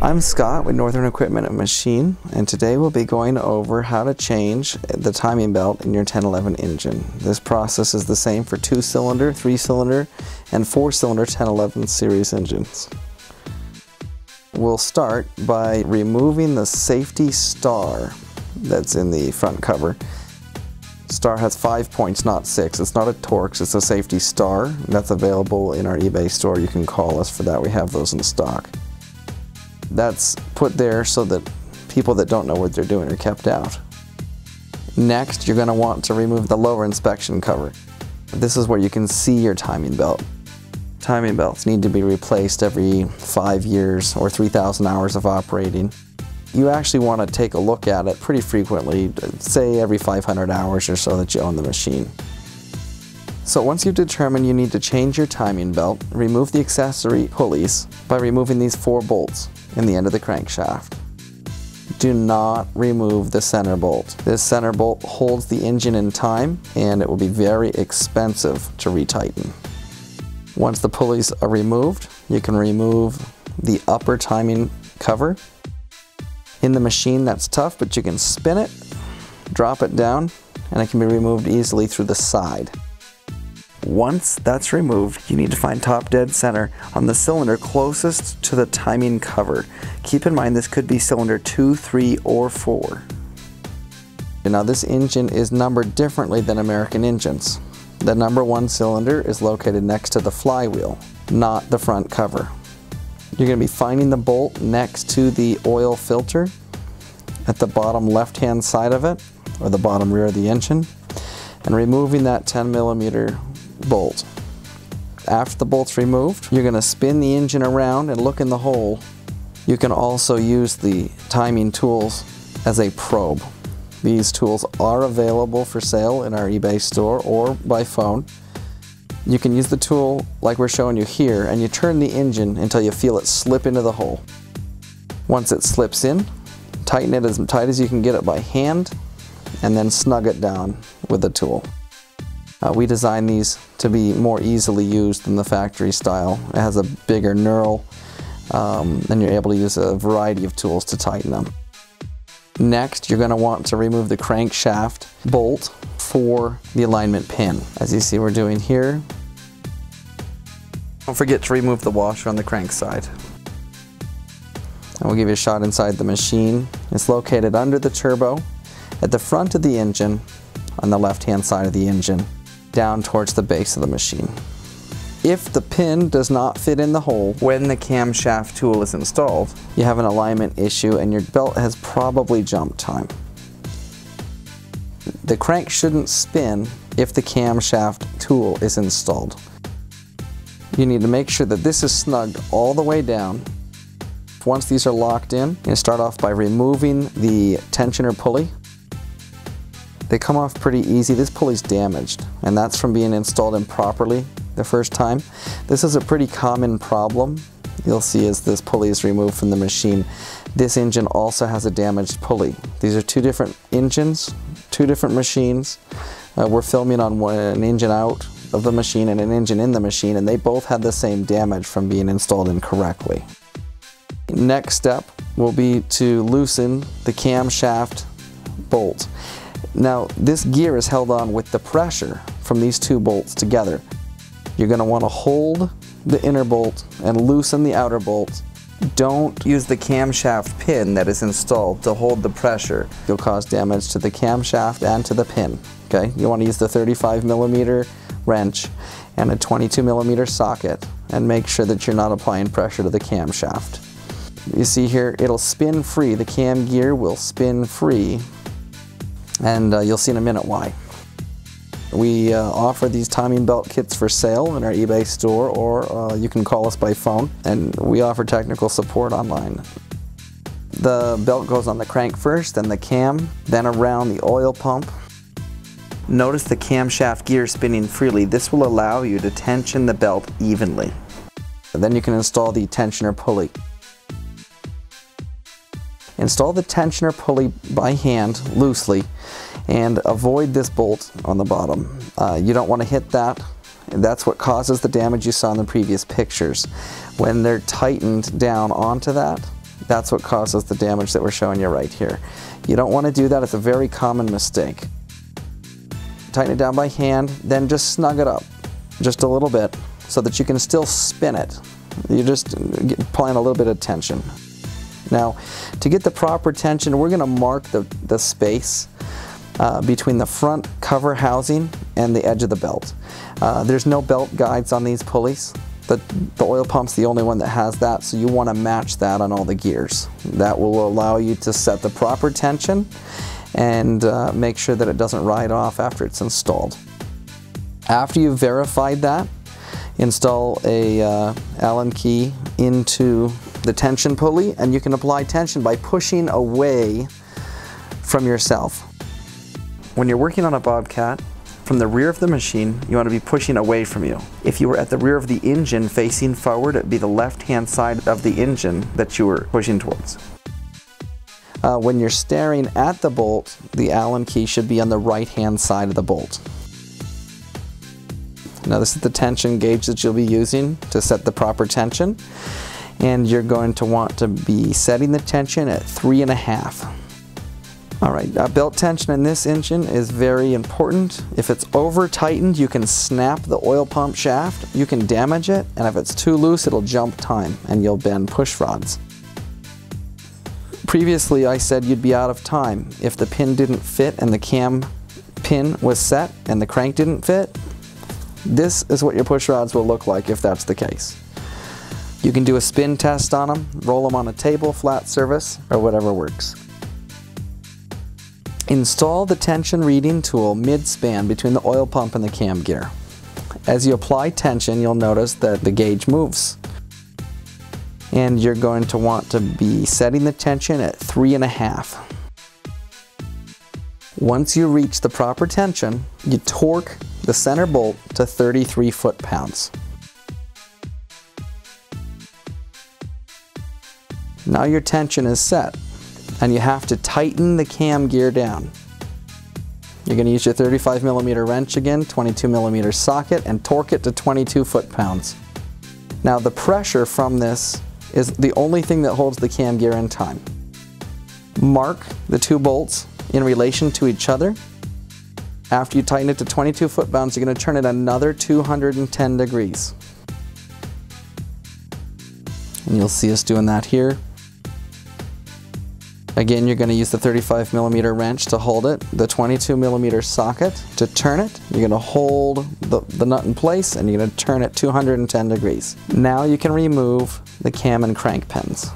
I'm Scott with Northern Equipment and Machine, and today we'll be going over how to change the timing belt in your 1011 engine. This process is the same for 2-cylinder, 3-cylinder, and 4-cylinder 1011 series engines. We'll start by removing the safety star that's in the front cover. Star has 5 points, not 6. It's not a Torx, it's a safety star. That's available in our eBay store. You can call us for that. We have those in stock. That's put there so that people that don't know what they're doing are kept out. Next, you're going to want to remove the lower inspection cover. This is where you can see your timing belt. Timing belts need to be replaced every 5 years or 3,000 hours of operating. You actually want to take a look at it pretty frequently, say every 500 hours or so that you own the machine. So once you've determined you need to change your timing belt, remove the accessory pulleys by removing these 4 bolts in the end of the crankshaft. Do not remove the center bolt. This center bolt holds the engine in time, and it will be very expensive to retighten. Once the pulleys are removed, you can remove the upper timing cover. In the machine, that's tough, but you can spin it, drop it down, and it can be removed easily through the side. Once that's removed, you need to find top dead center on the cylinder closest to the timing cover. Keep in mind this could be cylinder 2, 3, or 4. Now this engine is numbered differently than American engines. The number 1 cylinder is located next to the flywheel, not the front cover. You're going to be finding the bolt next to the oil filter at the bottom left-hand side of it, or the bottom rear of the engine, and removing that 10mm bolt. After the bolt's removed, you're going to spin the engine around and look in the hole. You can also use the timing tools as a probe. These tools are available for sale in our eBay store or by phone. You can use the tool like we're showing you here, and you turn the engine until you feel it slip into the hole. Once it slips in, tighten it as tight as you can get it by hand, and then snug it down with the tool. We designed these to be more easily used than the factory style. It has a bigger knurl, and you're able to use a variety of tools to tighten them. Next, you're going to want to remove the crankshaft bolt for the alignment pin. As you see we're doing here. Don't forget to remove the washer on the crank side. And we'll give you a shot inside the machine. It's located under the turbo, at the front of the engine, on the left-hand side of the engine, down towards the base of the machine. If the pin does not fit in the hole when the camshaft tool is installed, you have an alignment issue and your belt has probably jumped time. The crank shouldn't spin if the camshaft tool is installed. You need to make sure that this is snugged all the way down. Once these are locked in, you start off by removing the tensioner pulley. They come off pretty easy. This pulley's damaged, and that's from being installed improperly the first time. This is a pretty common problem you'll see as this pulley is removed from the machine. This engine also has a damaged pulley. These are 2 different engines, 2 different machines. We're filming on an engine out of the machine and an engine in the machine, and they both had the same damage from being installed incorrectly. Next step will be to loosen the camshaft bolt. Now, this gear is held on with the pressure from these 2 bolts together. You're going to want to hold the inner bolt and loosen the outer bolt. Don't use the camshaft pin that is installed to hold the pressure. You'll cause damage to the camshaft and to the pin. Okay? You want to use the 35mm wrench and a 22mm socket, and make sure that you're not applying pressure to the camshaft. You see here, it'll spin free. The cam gear will spin free, and you'll see in a minute why. We offer these timing belt kits for sale in our eBay store, or you can call us by phone, and we offer technical support online. The belt goes on the crank first, then the cam, then around the oil pump. Notice the camshaft gear spinning freely. This will allow you to tension the belt evenly. And then you can install the tensioner pulley. Install the tensioner pulley by hand, loosely, and avoid this bolt on the bottom. You don't want to hit that. That's what causes the damage you saw in the previous pictures. When they're tightened down onto that, That's what causes the damage that we're showing you right here. You don't want to do that. It's a very common mistake. Tighten it down by hand, then just snug it up just a little bit so that you can still spin it. You're just applying a little bit of tension. Now, to get the proper tension, we're going to mark the space between the front cover housing and the edge of the belt. There's no belt guides on these pulleys. The oil pump's the only one that has that, so you want to match that on all the gears. That will allow you to set the proper tension and make sure that it doesn't ride off after it's installed. After you've verified that, install a Allen key into the tension pulley, and you can apply tension by pushing away from yourself. When you're working on a Bobcat, from the rear of the machine, you want to be pushing away from you. If you were at the rear of the engine facing forward, it'd be the left-hand side of the engine that you were pushing towards. When you're staring at the bolt, the Allen key should be on the right-hand side of the bolt. Now this is the tension gauge that you'll be using to set the proper tension, and you're going to want to be setting the tension at 3.5. Alright, belt tension in this engine is very important. If it's over tightened, you can snap the oil pump shaft, you can damage it, and if it's too loose, it'll jump time and you'll bend push rods. Previously I said you'd be out of time if the pin didn't fit and the cam pin was set and the crank didn't fit. This is what your push rods will look like if that's the case. You can do a spin test on them, roll them on a table, flat surface, or whatever works. Install the tension reading tool mid-span between the oil pump and the cam gear. As you apply tension, you'll notice that the gauge moves. And you're going to want to be setting the tension at 3.5. Once you reach the proper tension, you torque the center bolt to 33 foot-pounds. Now your tension is set, and you have to tighten the cam gear down. You're going to use your 35mm wrench again, 22mm socket, and torque it to 22 foot-pounds. Now the pressure from this is the only thing that holds the cam gear in time. Mark the two bolts in relation to each other. After you tighten it to 22 foot-pounds, you're going to turn it another 210 degrees. And you'll see us doing that here. Again, you're going to use the 35mm wrench to hold it, the 22mm socket to turn it. You're going to hold the nut in place and you're going to turn it 210 degrees. Now you can remove the cam and crank pins.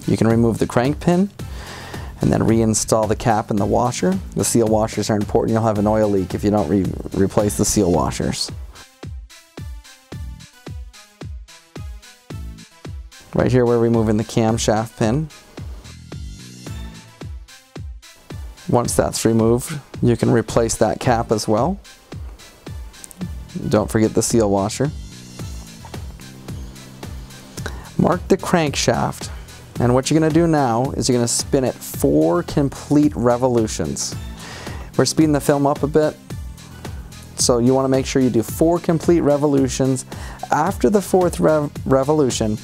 You can remove the crank pin and then reinstall the cap and the washer. The seal washers are important. You'll have an oil leak if you don't replace the seal washers. Right here we're removing the camshaft pin. Once that's removed, you can replace that cap as well. Don't forget the seal washer. Mark the crankshaft, and what you're going to do now is you're going to spin it 4 complete revolutions. We're speeding the film up a bit, so you want to make sure you do 4 complete revolutions. After the 4th revolution,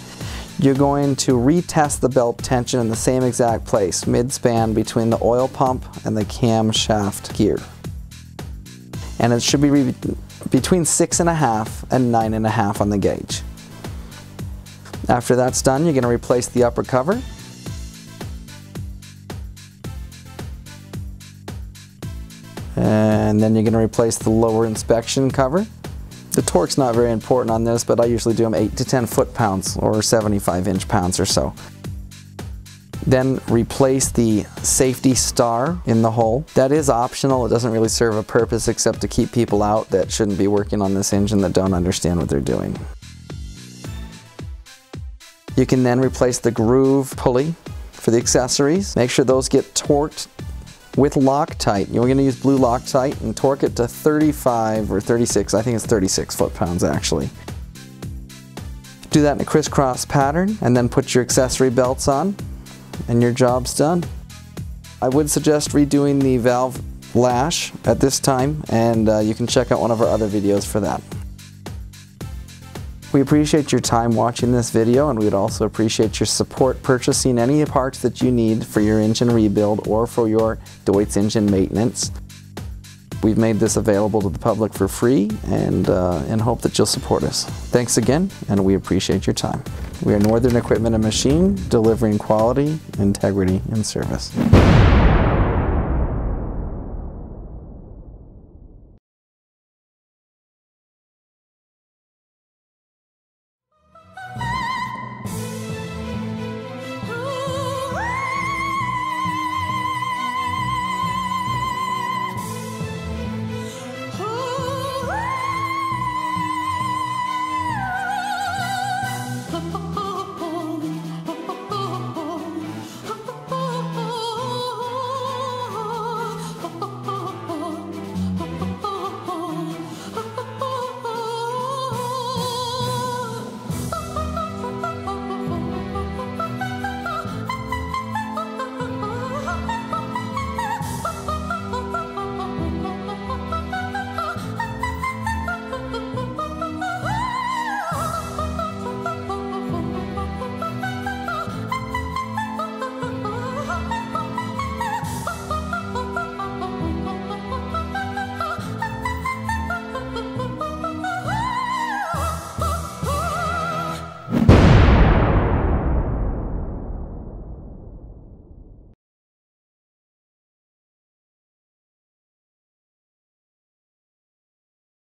you're going to retest the belt tension in the same exact place, mid-span between the oil pump and the camshaft gear. And it should be between 6.5 and 9.5 on the gauge. After that's done, you're going to replace the upper cover. And then you're going to replace the lower inspection cover. The torque's not very important on this, but I usually do them 8 to 10 foot-pounds or 75 inch-pounds or so. Then replace the safety star in the hole. That is optional. It doesn't really serve a purpose except to keep people out that shouldn't be working on this engine that don't understand what they're doing. You can then replace the groove pulley for the accessories. Make sure those get torqued with Loctite. You're going to use blue Loctite and torque it to 35 or 36, I think it's 36 foot-pounds actually. Do that in a crisscross pattern and then put your accessory belts on and your job's done. I would suggest redoing the valve lash at this time, and you can check out one of our other videos for that. We appreciate your time watching this video, and we'd also appreciate your support purchasing any parts that you need for your engine rebuild or for your Deutz engine maintenance. We've made this available to the public for free and hope that you'll support us. Thanks again, and we appreciate your time. We are Northern Equipment and Machine, delivering quality, integrity, and service.